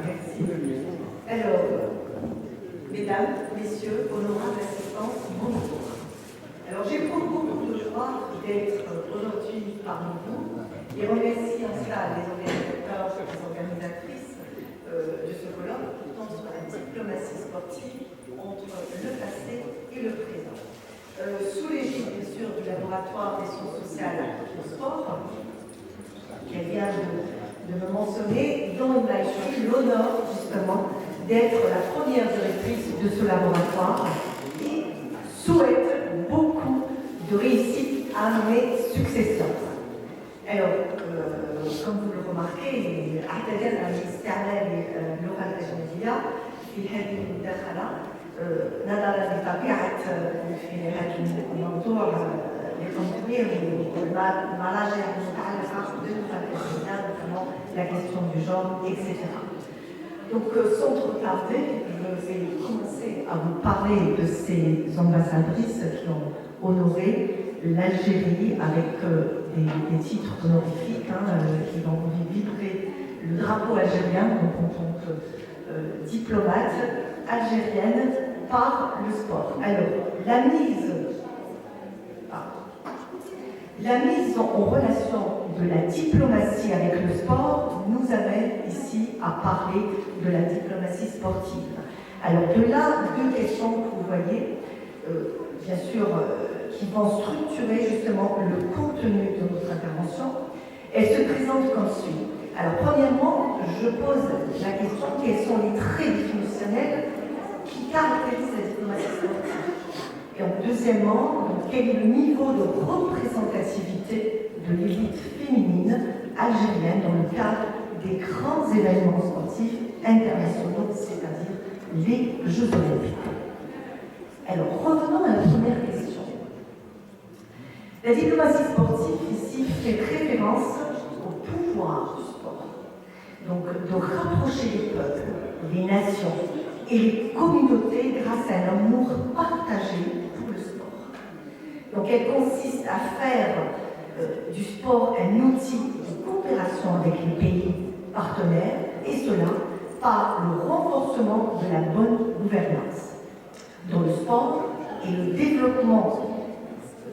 Merci. Alors, mesdames, messieurs, honorables assistants, bonjour. Alors, j'éprouve beaucoup de joie d'être aujourd'hui parmi vous et remercie en cela les organisateurs et les organisatrices de ce colloque qui portant sur la diplomatie sportive entre le passé et le présent. Sous l'égide, bien sûr, du laboratoire des sciences sociales au sport, qu'elle vient de me mentionner, dont il m'a eu l'honneur, justement, d'être la première directrice de ce laboratoire et souhaite beaucoup de réussite à mes successeurs. Alors, comme vous le remarquez, اعتدنا على استعمال اللغة الأجنبية في هذه المداخلة نظرا لطبيعة في هذا الموضوع لتطوير المراجع المتعلقة باللغة الأجنبية, notamment la question du genre, etc. Donc, sans trop tarder, je vais commencer à vous parler de ces ambassadrices qui ont honoré l'Algérie avec des titres honorifiques qui vont vibrer le drapeau algérien, donc en tant que diplomate algérienne par le sport. Alors, la mise en relation de la diplomatie avec le sport nous amène ici à parler de la diplomatie sportive. Alors, de là, deux questions que vous voyez, bien sûr, qui vont structurer justement le contenu de notre intervention. Elles se présentent comme suit. Alors, premièrement, je pose la question, quels sont les traits définitionnels qui caractérisent la diplomatie sportive? Et deuxièmement, quel est le niveau de représentativité de l'élite féminine algérienne dans le cadre des grands événements sportifs internationaux, c'est-à-dire les Jeux Olympiques. Alors, revenons à la première question. La diplomatie sportive ici fait référence au pouvoir du sport. Donc, de rapprocher les peuples, les nations et les communautés grâce à un amour partagé pour le sport. Donc, elle consiste à faire du sport un outil de coopération avec les pays partenaires, et cela par le renforcement de la bonne gouvernance dans le sport et le développement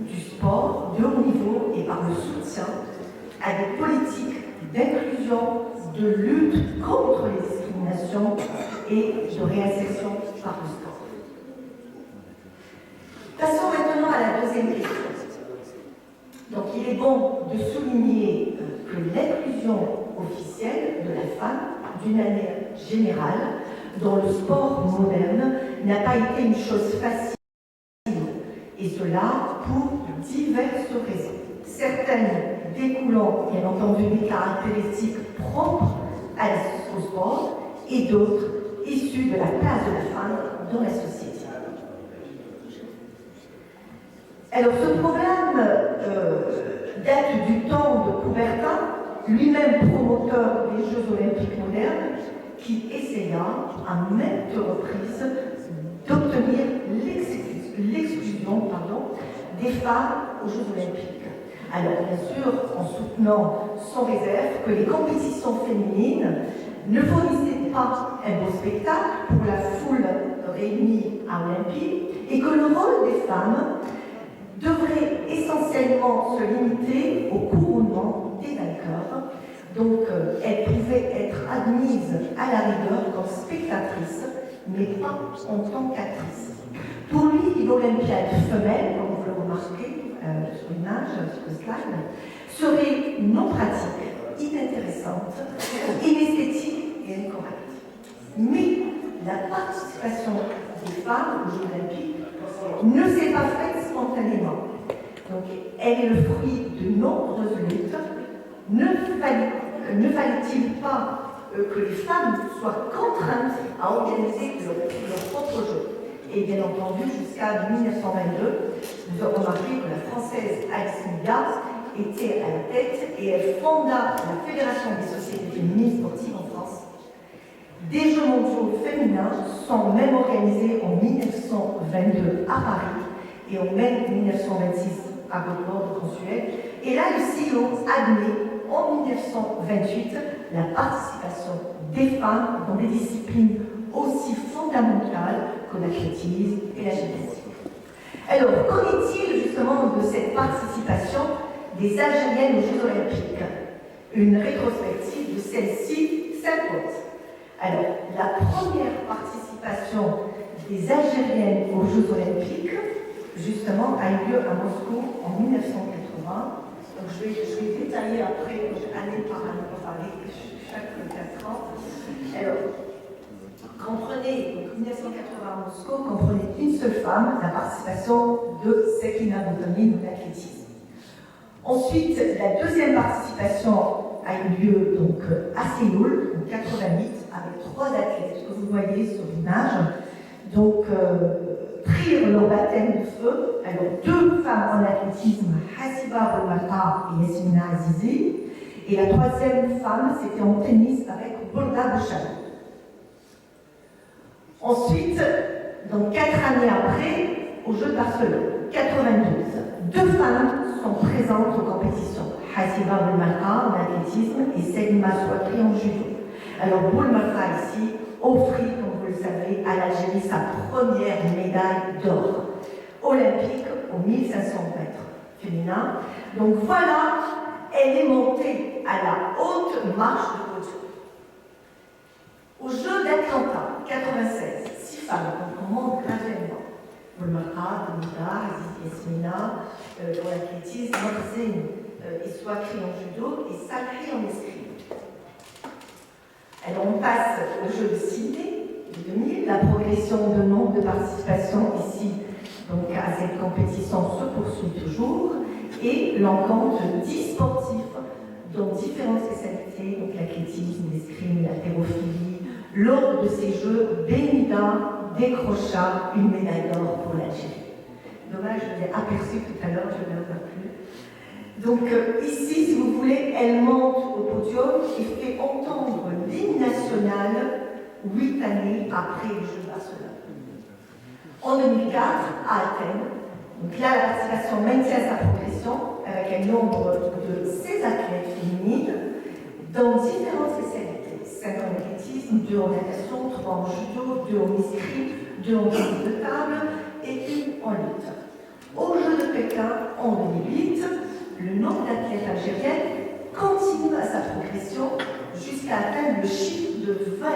du sport de haut niveau et par le soutien à des politiques d'inclusion, de lutte contre les discriminations et de réinsertion par le sport. Passons maintenant à la deuxième question. Donc il est bon de souligner que l'inclusion officielle de la femme, d'une manière générale, dans le sport moderne, n'a pas été une chose facile. Et cela pour diverses raisons. Certaines découlant, bien entendu, des caractéristiques propres au sport et d'autres issues de la place de la femme dans la société. Alors, ce programme date du temps de Coubertin, lui-même promoteur des Jeux Olympiques modernes, qui essaya à maintes reprises d'obtenir l'exclusion des femmes aux Jeux Olympiques. Alors, bien sûr, en soutenant sans réserve que les compétitions féminines ne fournissaient pas un beau spectacle pour la foule réunie à Olympie et que le rôle des femmes devrait essentiellement se limiter au couronnement des vainqueurs. Donc, elles pouvaient être admises à la rigueur comme spectatrices, mais pas en tant qu'actrices. Pour lui, l'Olympiade femelle, comme vous le remarquez sur l'image, sur le slide, serait non pratique, inintéressante, inesthétique et incorrecte. Mais la participation des femmes aux Jeux Olympiques ne s'est pas faite spontanément. Donc, elle est le fruit de nombreuses luttes. Ne fallait-il pas que les femmes soient contraintes à organiser leur propre jeu? Et bien entendu, jusqu'à 1922, vous avez remarqué que la Française Alice Milla était à la tête et elle fonda la Fédération des sociétés féminines sportives en France. Des Jeux mondiaux féminins sont même organisés en 1922 à Paris et en mai 1926 à Göteborg en Suède. Et là, le CEO admet en 1928 la participation des femmes dans des disciplines aussi fondamentales que l'athlétisme et la gymnastique. Alors, qu'en est-il justement de cette participation des Algériennes aux Jeux Olympiques? Une rétrospective de celle-ci s'impose. Alors, la première participation des Algériennes aux Jeux Olympiques, justement, a eu lieu à Moscou en 1980. Donc, je vais détailler après, année par année, chaque 4 ans. Alors, comprenez, donc 1980 à Moscou, comprenez une seule femme, la participation de Sekina Boutoni dans l'athlétisme. Ensuite, la deuxième participation a eu lieu donc, à Séoul, en 88, avec 3 athlètes que vous voyez sur l'image. Donc, prirent leur baptême de feu. Alors, 2 femmes en athlétisme, Hasiba Boulmata et Yasmina Azizi. Et la 3e femme, c'était en tennis avec Bourda Bouchal. Ensuite, donc 4 années après, aux Jeux de Barcelone, 92, 2 femmes sont présentes aux compétitions. Hasiba Boulmata en athlétisme et Selma Souakri en judo. Alors, Boulmata ici offrit, comme vous le savez, à l'Algérie sa première médaille d'or olympique aux 1500 mètres féminin. Donc voilà, elle est montée à la haute marche de podium. Aux Jeux d'Atlanta, 96, 6 femmes, donc on monte graduellement. Boulmata, Damida, Aziz Yasmina, pour l'athlétisme, Morzine et Souakri en judo et Sakri en escrime. Alors on passe au jeu de Sydney de 2000. La progression de nombre de participations ici donc, à cette compétition se poursuit toujours et l'encontre de 10 sportifs dans différentes spécialités, donc l'athlétisme, l'escrime, l'haltérophilie. Lors de ces jeux, Benida décrocha une médaille d'or pour l'Algérie. Dommage, je l'ai aperçu tout à l'heure, je ne la vois plus. Donc ici, si vous voulez, elle monte au podium et fait entendre l'hymne national 8 années après les Jeux de Barcelone. En 2004, à Athènes, donc là, la participation maintient sa progression avec un nombre de 16 athlètes féminines dans différentes spécialités. 5 en athlétisme, 2 en natation, 3 en judo, 2 en escrime, 2 en tennis de table et 1 en lutte. Aux Jeux de Pékin, en 2008, le nombre d'athlètes algériennes continue à sa progression jusqu'à atteindre le chiffre de 22.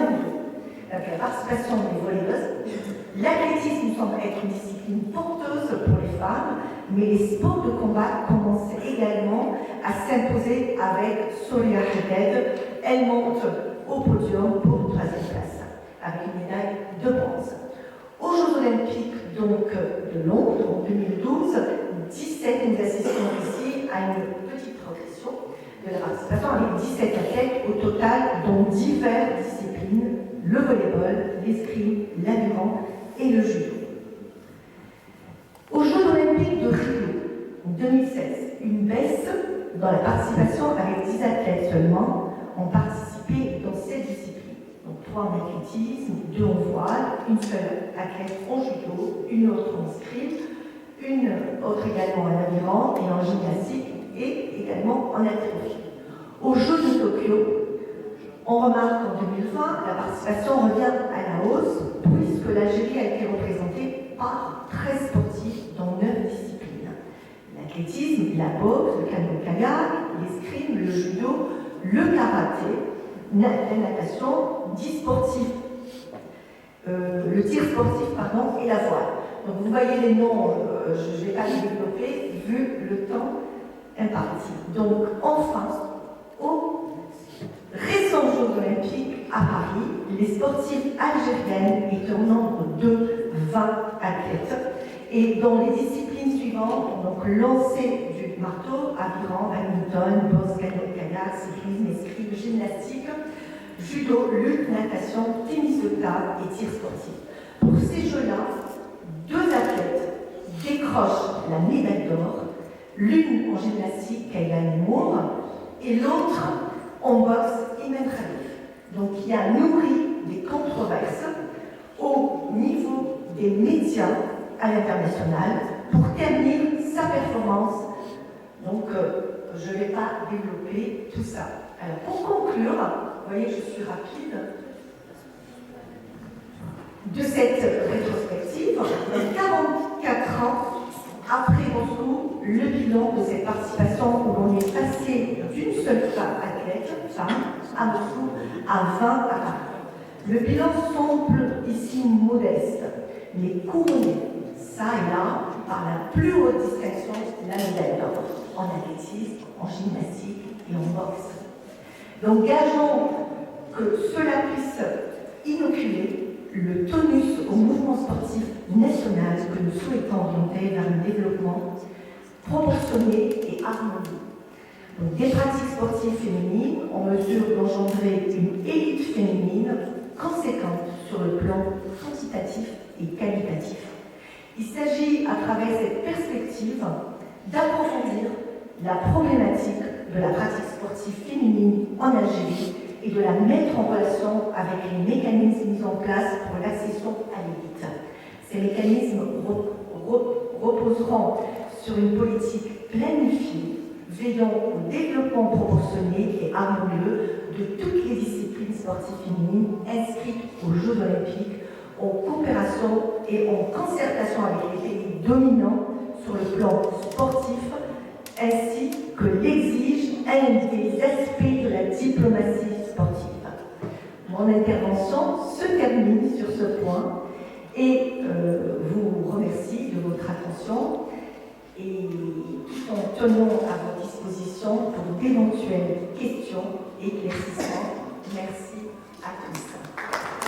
Avec la participation des volleyeuses, l'athlétisme semble être une discipline porteuse pour les femmes, mais les sports de combat commencent également à s'imposer avec Soria Haded. Elle monte au podium pour une 3e place, avec une médaille de bronze. Aux Jeux Olympiques donc, de Londres en 2012, 17, nous assistons ici à une petite progression de la participation avec 17 athlètes au total, dont diverses disciplines, le volleyball, l'escrime, l'aviron et le judo. Aux Jeux Olympiques de Rio en 2016, une baisse dans la participation avec 10 athlètes seulement ont participé dans cette discipline. Donc 3 en athlétisme, 2 en voile, une seule athlète en judo, une autre en escrime, une autre également en aviron et en gymnastique et également en haltérophilie. Aux Jeux de Tokyo, on remarque qu'en 2020, la participation revient à la hausse puisque l'Algérie a été représentée par 13 sportifs dans 9 disciplines. L'athlétisme, la boxe, le canoë-kayak, l'escrime, le judo, le karaté, la natation, 10 sportifs, le tir sportif et la voile. Donc vous voyez les noms, je ne vais pas les développer vu le temps imparti. Donc enfin, aux récents Jeux Olympiques à Paris, les sportifs algériennes étaient au nombre de 20 athlètes. Et dans les disciplines suivantes, donc lancer du marteau, aviron, badminton, boxe, canoë-kayak, cyclisme, escrime, gymnastique, judo, lutte, natation, tennis de table et tir sportif. Pour ces jeux-là, 2 athlètes décrochent la médaille d'or, l'une en gymnastique, Kayla Moore, et l'autre en boxe, Imen Khalif. Donc il y a nourri des controverses au niveau des médias à l'international pour ternir sa performance. Donc je vais vais pas développer tout ça. Alors, pour conclure, vous voyez, je suis rapide, de cette rétrospective, 44 ans après Moscou, le bilan de cette participation où l'on est passé d'une seule femme athlète, à Moscou, à 20 à Paris. Le bilan semble ici modeste, mais couronné, ça et là, par la plus haute distinction, la médaille d'or, en athlétisme, en gymnastique et en boxe. Donc gageons que cela puisse inoculer le tonus au mouvement sportif national que nous souhaitons orienter vers un développement proportionné et harmonieux. Donc, des pratiques sportives féminines en mesure d'engendrer une élite féminine conséquente sur le plan quantitatif et qualitatif. Il s'agit, à travers cette perspective, d'approfondir la problématique de la pratique sportive féminine en Algérie et de la mettre en relation avec les mécanismes mis en place pour l'accession à l'élite. Ces mécanismes reposeront sur une politique planifiée, veillant au développement proportionné et harmonieux de toutes les disciplines sportives féminines inscrites aux Jeux olympiques, en coopération et en concertation avec les pays dominants sur le plan sportif, ainsi que l'exige un des aspects de la diplomatie sportive. Mon intervention se termine sur ce point et vous remercie de votre attention et tout en tenant à votre disposition pour d'éventuelles questions et éclaircissements. Merci à tous.